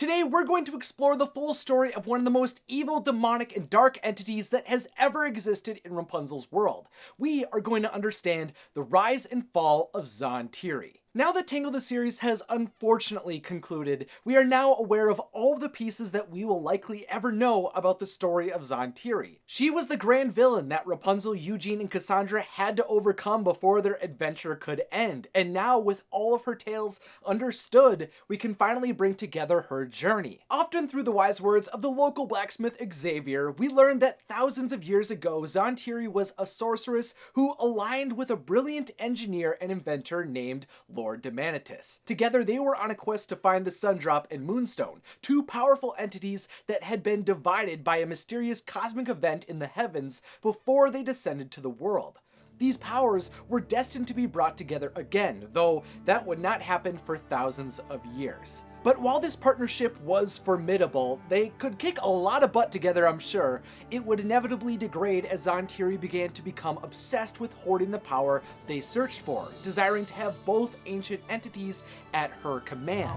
Today, we're going to explore the full story of one of the most evil, demonic, and dark entities that has ever existed in Rapunzel's world. We are going to understand the rise and fall of Zon-Tiri. Now that Tangle the series has unfortunately concluded, we are now aware of all of the pieces that we will likely ever know about the story of Zon-Tiri. She was the grand villain that Rapunzel, Eugene, and Cassandra had to overcome before their adventure could end, and now with all of her tales understood, we can finally bring together her journey. Often through the wise words of the local blacksmith Xavier, we learned that thousands of years ago, Zon-Tiri was a sorceress who aligned with a brilliant engineer and inventor named Lord Demanitus. Together, they were on a quest to find the Sundrop and Moonstone, two powerful entities that had been divided by a mysterious cosmic event in the heavens before they descended to the world. These powers were destined to be brought together again, though that would not happen for thousands of years. But while this partnership was formidable, they could kick a lot of butt together, I'm sure, it would inevitably degrade as Zon-Tiri began to become obsessed with hoarding the power they searched for, desiring to have both ancient entities at her command.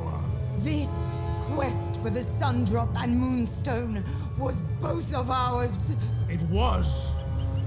This quest for the Sundrop and Moonstone was both of ours. It was,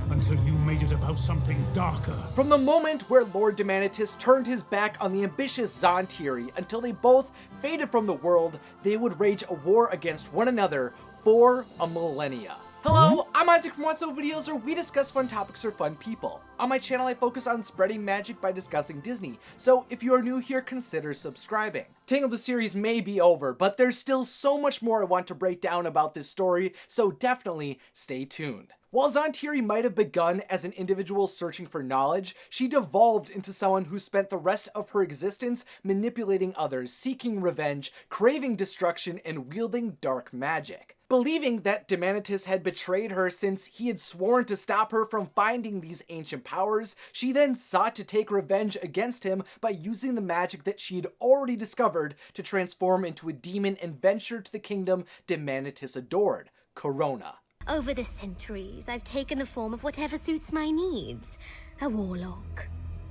until you made it about something darker. From the moment where Lord Demanitus turned his back on the ambitious Zon-Tiri until they both faded from the world, they would wage a war against one another for a millennia. Hello, I'm Isaac from What's Up Videos, where we discuss fun topics for fun people. On my channel, I focus on spreading magic by discussing Disney, so if you are new here, consider subscribing. Tangle the series may be over, but there's still so much more I want to break down about this story, so definitely stay tuned. While Zon-Tiri might have begun as an individual searching for knowledge, she devolved into someone who spent the rest of her existence manipulating others, seeking revenge, craving destruction, and wielding dark magic. Believing that Demanitus had betrayed her since he had sworn to stop her from finding these ancient powers, she then sought to take revenge against him by using the magic that she had already discovered to transform into a demon and venture to the kingdom Demanitus adored, Corona. Over the centuries, I've taken the form of whatever suits my needs. A warlock,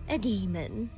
a demon,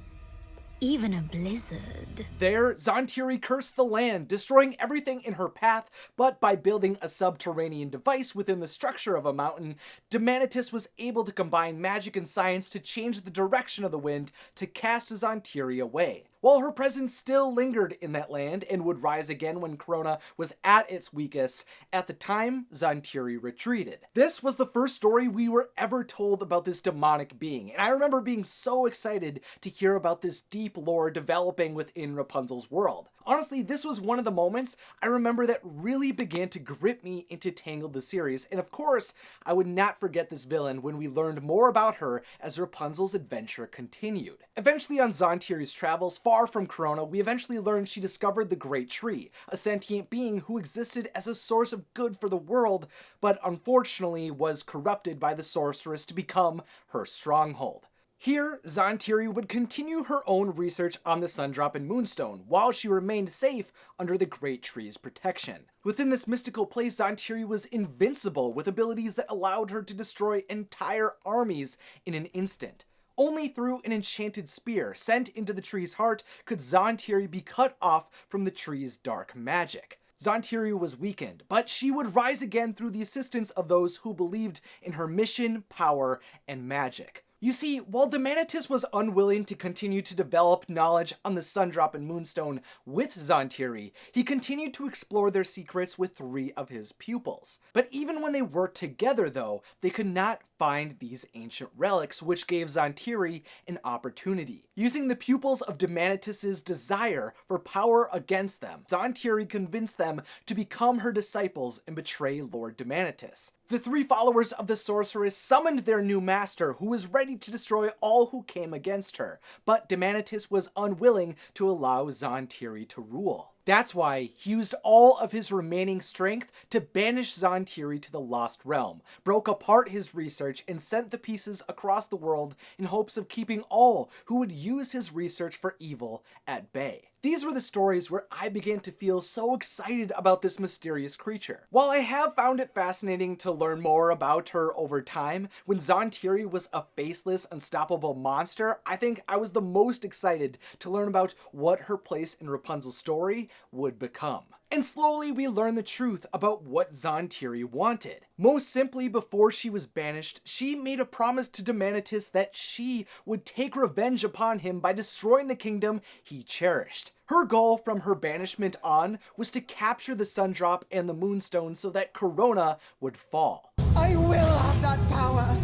even a blizzard. There, Zon-Tiri cursed the land, destroying everything in her path, but by building a subterranean device within the structure of a mountain, Demanitus was able to combine magic and science to change the direction of the wind to cast Zon-Tiri away. While her presence still lingered in that land and would rise again when Corona was at its weakest, at the time, Zon-Tiri retreated. This was the first story we were ever told about this demonic being, and I remember being so excited to hear about this deep lore developing within Rapunzel's world. Honestly, this was one of the moments I remember that really began to grip me into Tangled the series, and of course, I would not forget this villain when we learned more about her as Rapunzel's adventure continued. Eventually, on Zon-Tiri's travels far from Corona, we eventually learned she discovered the Great Tree, a sentient being who existed as a source of good for the world, but unfortunately was corrupted by the sorceress to become her stronghold. Here, Zon-Tiri would continue her own research on the Sundrop and Moonstone, while she remained safe under the Great Tree's protection. Within this mystical place, Zon-Tiri was invincible, with abilities that allowed her to destroy entire armies in an instant. Only through an enchanted spear sent into the tree's heart could Zon-Tiri be cut off from the tree's dark magic. Zon-Tiri was weakened, but she would rise again through the assistance of those who believed in her mission, power, and magic. You see, while Demanitus was unwilling to continue to develop knowledge on the Sundrop and Moonstone with Zon-Tiri, he continued to explore their secrets with 3 of his pupils. But even when they worked together though, they could not find these ancient relics, which gave Zon-Tiri an opportunity. Using the pupils of Demanitus's desire for power against them, Zon-Tiri convinced them to become her disciples and betray Lord Demanitus. The 3 followers of the sorceress summoned their new master, who was ready to destroy all who came against her, but Demanitus was unwilling to allow Zon-Tiri to rule. That's why he used all of his remaining strength to banish Zon-Tiri to the Lost Realm, broke apart his research, and sent the pieces across the world in hopes of keeping all who would use his research for evil at bay. These were the stories where I began to feel so excited about this mysterious creature. While I have found it fascinating to learn more about her over time, when Zon-Tiri was a faceless, unstoppable monster, I think I was the most excited to learn about what her place in Rapunzel's story would become. And slowly we learn the truth about what Zon-Tiri wanted. Most simply, before she was banished, she made a promise to Demanitus that she would take revenge upon him by destroying the kingdom he cherished. Her goal from her banishment on was to capture the Sundrop and the Moonstone so that Corona would fall. I will have that power,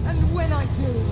and when I do,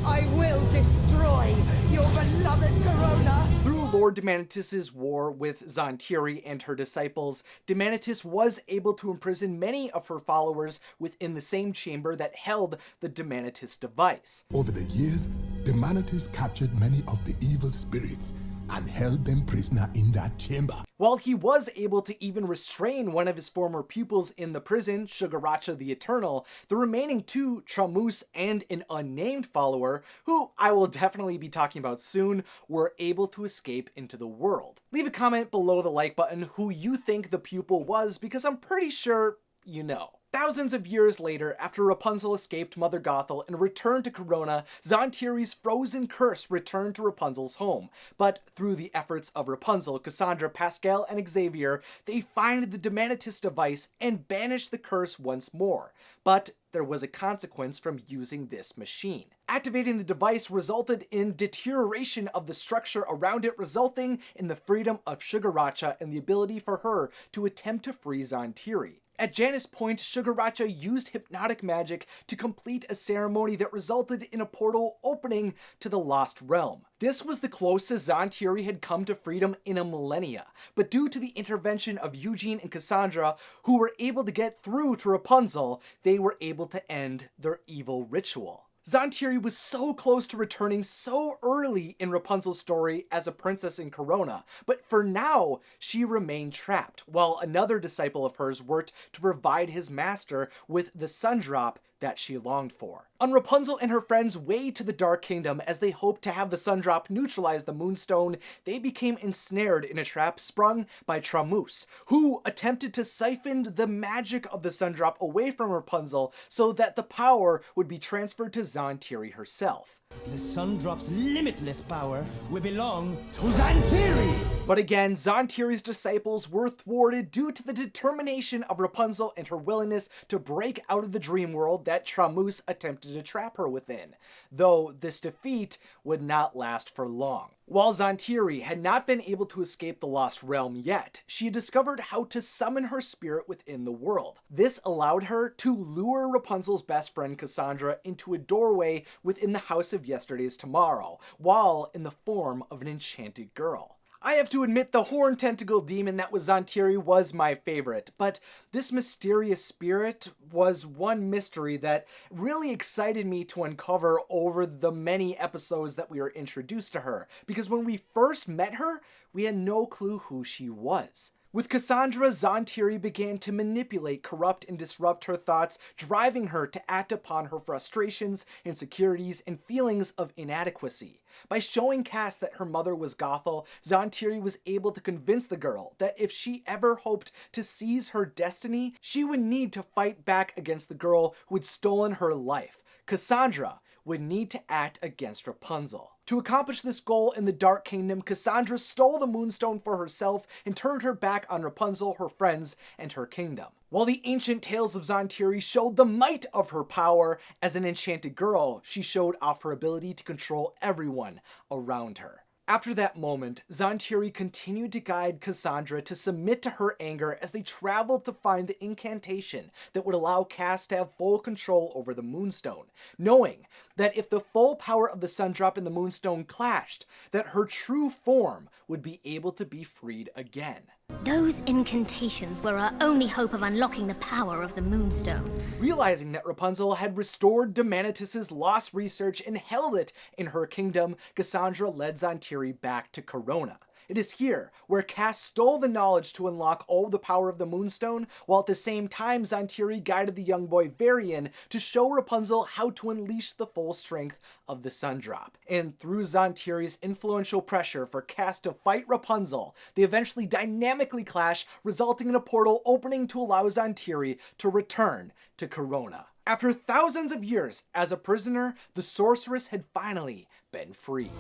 I will destroy your beloved Corona. Through Lord Demanitus' war with Zon-Tiri and her disciples, Demanitus was able to imprison many of her followers within the same chamber that held the Demanitus device. Over the years, Demanitus captured many of the evil spirits and held them prisoner in that chamber. While he was able to even restrain one of his former pupils in the prison, Shugoracha the Eternal, the remaining two, Tramus and an unnamed follower, who I will definitely be talking about soon, were able to escape into the world. Leave a comment below the like button who you think the pupil was, because I'm pretty sure you know. Thousands of years later, after Rapunzel escaped Mother Gothel and returned to Corona, Zon-Tiri's frozen curse returned to Rapunzel's home. But through the efforts of Rapunzel, Cassandra, Pascal, and Xavier, they find the Demanitus device and banish the curse once more. But there was a consequence from using this machine. Activating the device resulted in deterioration of the structure around it, resulting in the freedom of Shugoracha and the ability for her to attempt to free Zon-Tiri. At Janus Point, Shugoracha used hypnotic magic to complete a ceremony that resulted in a portal opening to the Lost Realm. This was the closest Zon-Tiri had come to freedom in a millennia, but due to the intervention of Eugene and Cassandra, who were able to get through to Rapunzel, they were able to end their evil ritual. Zon-Tiri was so close to returning so early in Rapunzel's story as a princess in Corona, but for now, she remained trapped, while another disciple of hers worked to provide his master with the Sundrop that she longed for. On Rapunzel and her friends' way to the Dark Kingdom as they hoped to have the Sundrop neutralize the Moonstone, they became ensnared in a trap sprung by Tramus, who attempted to siphon the magic of the Sundrop away from Rapunzel so that the power would be transferred to Zon-Tiri herself. The Sundrop's limitless power will belong to Zon-Tiri! But again, Zon-Tiri's disciples were thwarted due to the determination of Rapunzel and her willingness to break out of the dream world that Tramus attempted to trap her within, though this defeat would not last for long. While Zon-Tiri had not been able to escape the Lost Realm yet, she had discovered how to summon her spirit within the world. This allowed her to lure Rapunzel's best friend Cassandra into a doorway within the House of Yesterday's Tomorrow, while in the form of an enchanted girl. I have to admit the horn tentacle demon that was Zon-Tiri was my favorite, but this mysterious spirit was one mystery that really excited me to uncover over the many episodes that we were introduced to her, because when we first met her, we had no clue who she was. With Cassandra, Zon-Tiri began to manipulate, corrupt, and disrupt her thoughts, driving her to act upon her frustrations, insecurities, and feelings of inadequacy. By showing Cass that her mother was Gothel, Zon-Tiri was able to convince the girl that if she ever hoped to seize her destiny, she would need to fight back against the girl who had stolen her life. Cassandra would need to act against Rapunzel. To accomplish this goal in the Dark Kingdom, Cassandra stole the Moonstone for herself and turned her back on Rapunzel, her friends, and her kingdom. While the ancient tales of Zon-Tiri showed the might of her power as an enchanted girl, she showed off her ability to control everyone around her. After that moment, Zon-Tiri continued to guide Cassandra to submit to her anger as they traveled to find the incantation that would allow Cass to have full control over the Moonstone, knowing that if the full power of the Sundrop and the Moonstone clashed, that her true form would be able to be freed again. Those incantations were our only hope of unlocking the power of the Moonstone. Realizing that Rapunzel had restored Demanitus' lost research and held it in her kingdom, Cassandra led Zon-Tiri back to Corona. It is here where Cass stole the knowledge to unlock all the power of the Moonstone, while at the same time Zon-Tiri guided the young boy Varian to show Rapunzel how to unleash the full strength of the Sundrop. And through Zon-Tiri's influential pressure for Cass to fight Rapunzel, they eventually dynamically clash, resulting in a portal opening to allow Zon-Tiri to return to Corona. After thousands of years as a prisoner, the sorceress had finally been freed.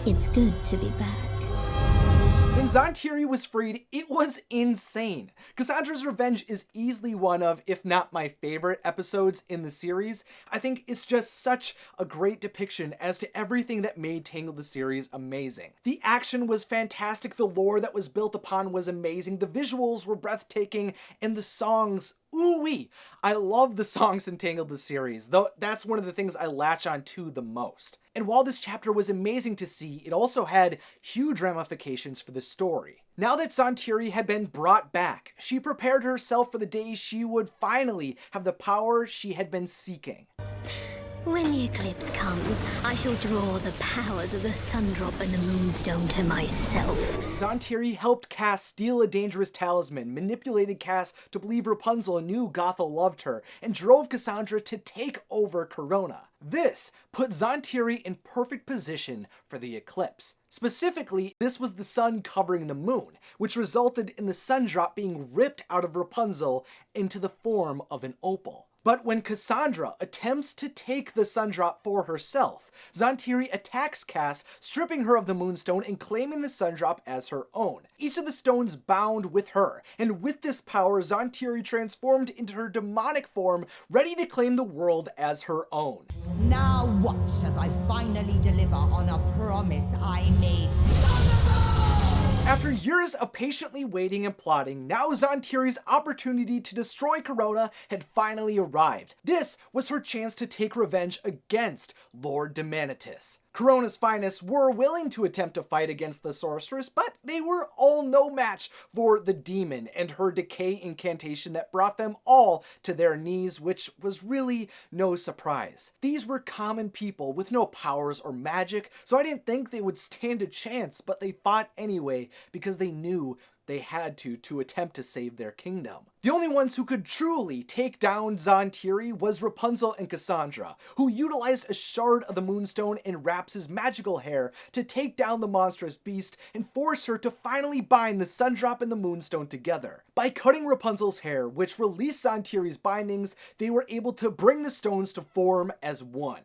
It's good to be back. When Zontiri was freed, it was insane. Cassandra's revenge is easily one of, if not my favorite episodes in the series. I think it's just such a great depiction as to everything that made Tangled the series amazing. The action was fantastic, the lore that was built upon was amazing, the visuals were breathtaking, and the songs, ooh-wee. I love the songs in Tangled the series, though that's one of the things I latch on to the most. And while this chapter was amazing to see, it also had huge ramifications for the story. Now that Zontiri had been brought back, she prepared herself for the day she would finally have the power she had been seeking. When the eclipse comes, I shall draw the powers of the Sundrop and the Moonstone to myself. Zontiri helped Cass steal a dangerous talisman, manipulated Cass to believe Rapunzel knew Gothel loved her, and drove Cassandra to take over Corona. This put Zontiri in perfect position for the eclipse. Specifically, this was the sun covering the moon, which resulted in the Sundrop being ripped out of Rapunzel into the form of an opal. But when Cassandra attempts to take the Sundrop for herself, Zontiri attacks Cass, stripping her of the Moonstone and claiming the Sundrop as her own. Each of the stones bound with her, and with this power, Zontiri transformed into her demonic form, ready to claim the world as her own. Now watch as I finally deliver on a promise I made. After years of patiently waiting and plotting, now Zontiri's opportunity to destroy Corona had finally arrived. This was her chance to take revenge against Lord Demanitus. Corona's finest were willing to attempt to fight against the sorceress, but they were all no match for the demon and her decay incantation that brought them all to their knees, which was really no surprise. These were common people with no powers or magic, so I didn't think they would stand a chance, but they fought anyway because they knew they had to attempt to save their kingdom. The only ones who could truly take down Zontiri was Rapunzel and Cassandra, who utilized a shard of the Moonstone and Raps's magical hair to take down the monstrous beast and force her to finally bind the Sundrop and the Moonstone together. By cutting Rapunzel's hair, which released Zontiri's bindings, they were able to bring the stones to form as one.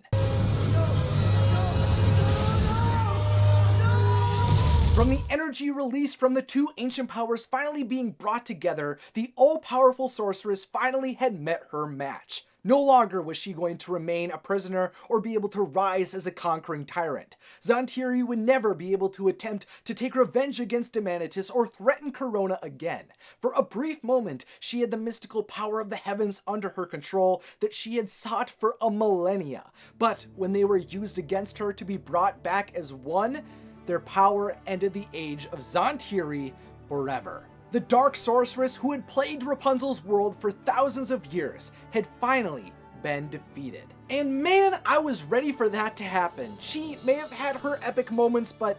From the energy released from the two ancient powers finally being brought together, the all-powerful sorceress finally had met her match. No longer was she going to remain a prisoner or be able to rise as a conquering tyrant. Zontiri would never be able to attempt to take revenge against Demanitus or threaten Corona again. For a brief moment, she had the mystical power of the heavens under her control that she had sought for a millennia. But when they were used against her to be brought back as one, their power ended the age of Zontiri forever. The dark sorceress who had plagued Rapunzel's world for thousands of years had finally been defeated. And man, I was ready for that to happen. She may have had her epic moments, but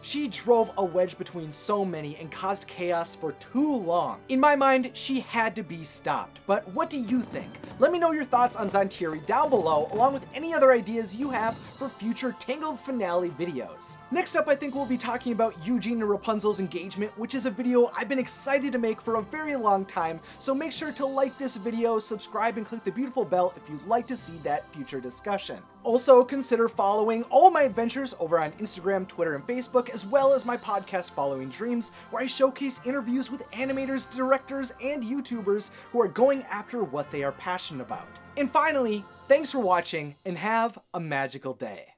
she drove a wedge between so many and caused chaos for too long. In my mind, she had to be stopped. But what do you think? Let me know your thoughts on Zontiri down below, along with any other ideas you have for future Tangled finale videos. Next up, I think we'll be talking about Eugene and Rapunzel's engagement, which is a video I've been excited to make for a very long time, so make sure to like this video, subscribe, and click the beautiful bell if you'd like to see that future discussion. Also, consider following all my adventures over on Instagram, Twitter, and Facebook, as well as my podcast Following Dreams, where I showcase interviews with animators, directors, and YouTubers who are going after what they are passionate about. And finally, thanks for watching, and have a magical day.